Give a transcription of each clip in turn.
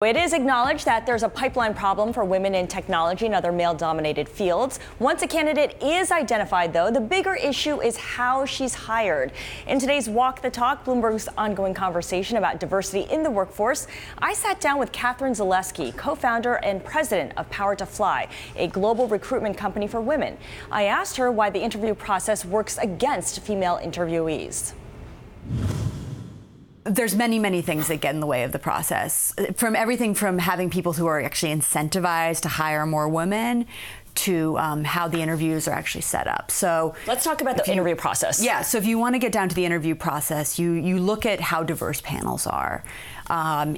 It is acknowledged that there's a pipeline problem for women in technology and other male-dominated fields. Once a candidate is identified, though, the bigger issue is how she's hired. In today's Walk the Talk, Bloomberg's ongoing conversation about diversity in the workforce, I sat down with Katharine Zaleski, co-founder and president of PowerToFly, a global recruitment company for women. I asked her why the interview process works against female interviewees. There's many things that get in the way of the process, from everything from having people who are actually incentivized to hire more women to how the interviews are actually set up. So let's talk about the interview process. Yeah, so if you want to get down to the interview process, you look at how diverse panels are.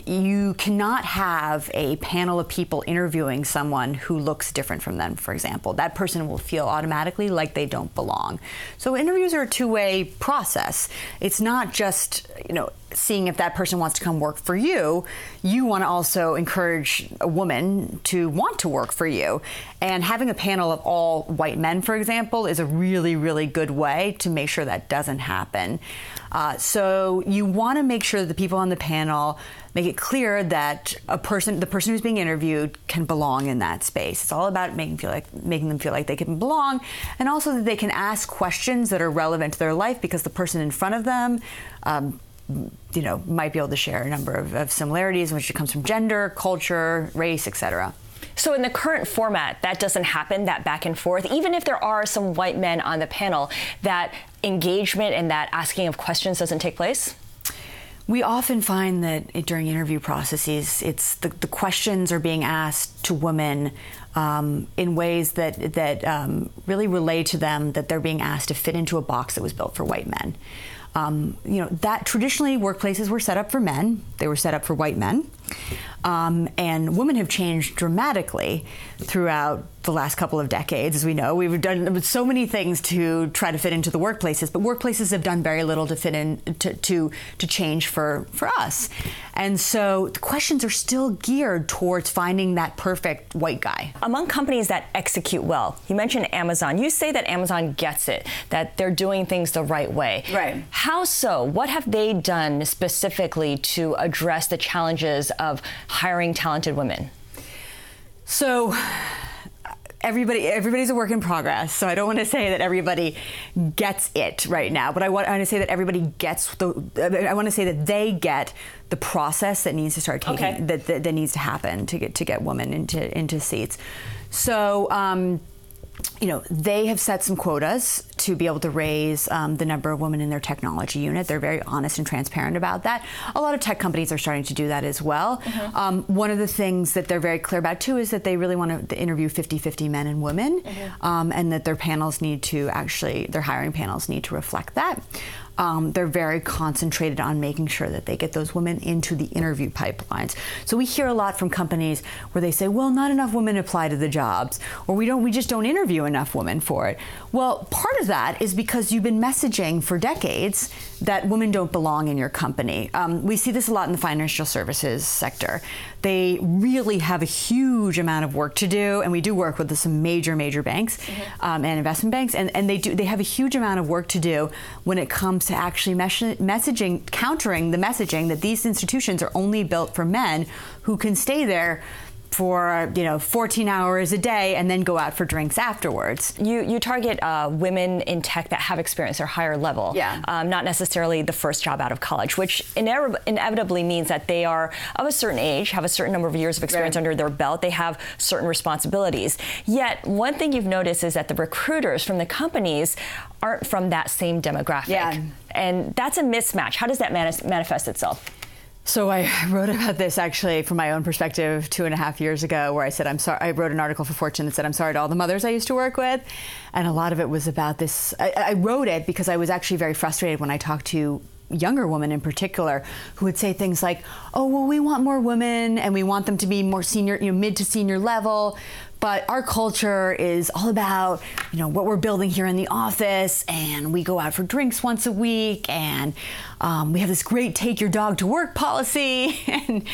You cannot have a panel of people interviewing someone who looks different from them, for example. That person will feel automatically like they don't belong. So interviews are a two-way process. It's not just, seeing if that person wants to come work for you. You want to also encourage a woman to want to work for you. And having a panel of all white men, for example, is a really good way to make sure that doesn't happen. So you want to make sure that the people on the panel make it clear that the person who's being interviewed can belong in that space. It's all about making them feel like they can belong, and also that they can ask questions that are relevant to their life because the person in front of them might be able to share a number of similarities, which comes from gender, culture, race, etc. So in the current format, that doesn't happen, that back and forth. Even if there are some white men on the panel, that engagement and that asking of questions doesn't take place? We often find that during interview processes, it's the questions are being asked to women in ways that really relate to them, that they're being asked to fit into a box that was built for white men. That traditionally workplaces were set up for men. They were set up for white men. And women have changed dramatically throughout the last couple of decades. As we know, we've done so many things to try to fit into the workplaces, but workplaces have done very little to fit in, to change for us. And so the questions are still geared towards finding that perfect white guy. Among companies that execute well, you mentioned Amazon. You say that Amazon gets it, that they're doing things the right way. Right. How so? What have they done specifically to address the challenges of hiring talented women? So everybody's a work in progress. So I don't want to say that everybody gets it right now, but I want to say that everybody gets I want to say that they get the process that needs to start taking, that needs to happen to get women into seats. So they have set some quotas to be able to raise the number of women in their technology unit. They're very honest and transparent about that. A lot of tech companies are starting to do that as well. Mm-hmm. One of the things that they're very clear about, too, is that they really want to interview 50-50 men and women, and that their hiring panels need to reflect that. They're very concentrated on making sure that they get those women into the interview pipelines. So we hear a lot from companies where they say, well, not enough women apply to the jobs, or we just don't interview enough women for it. Well, part of that is because you've been messaging for decades that women don't belong in your company. We see this a lot in the financial services sector. They really have a huge amount of work to do, and we do work with some major banks and investment banks, and they have a huge amount of work to do when it comes to actually countering the messaging that these institutions are only built for men who can stay there for 14 hours a day and then go out for drinks afterwards. You target women in tech that have experience or higher level, not necessarily the first job out of college, which inevitably means that they are of a certain age, have a certain number of years of experience under their belt, they have certain responsibilities. Yet one thing you've noticed is that the recruiters from the companies aren't from that same demographic. And that's a mismatch. How does that manifest itself? So I wrote about this actually from my own perspective 2.5 years ago, where I said, I'm sorry. I wrote an article for Fortune that said, I'm sorry to all the mothers I used to work with. And a lot of it was about this. I wrote it because I was actually very frustrated when I talked to younger women in particular who would say things like, oh, well, we want more women and we want them to be more senior, mid to senior level. But our culture is all about, what we're building here in the office, and we go out for drinks once a week, and we have this great take your dog to work policy, and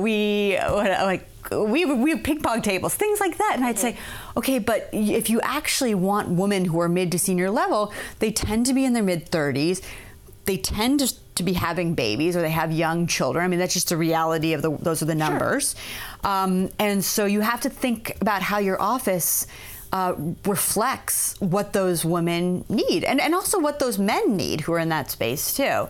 we have ping pong tables, things like that. And I'd say, okay, but if you actually want women who are mid to senior level, they tend to be in their mid 30s. They tend to be having babies or they have young children. I mean, that's just the reality of those are the numbers. Sure. And so you have to think about how your office reflects what those women need and also what those men need who are in that space too.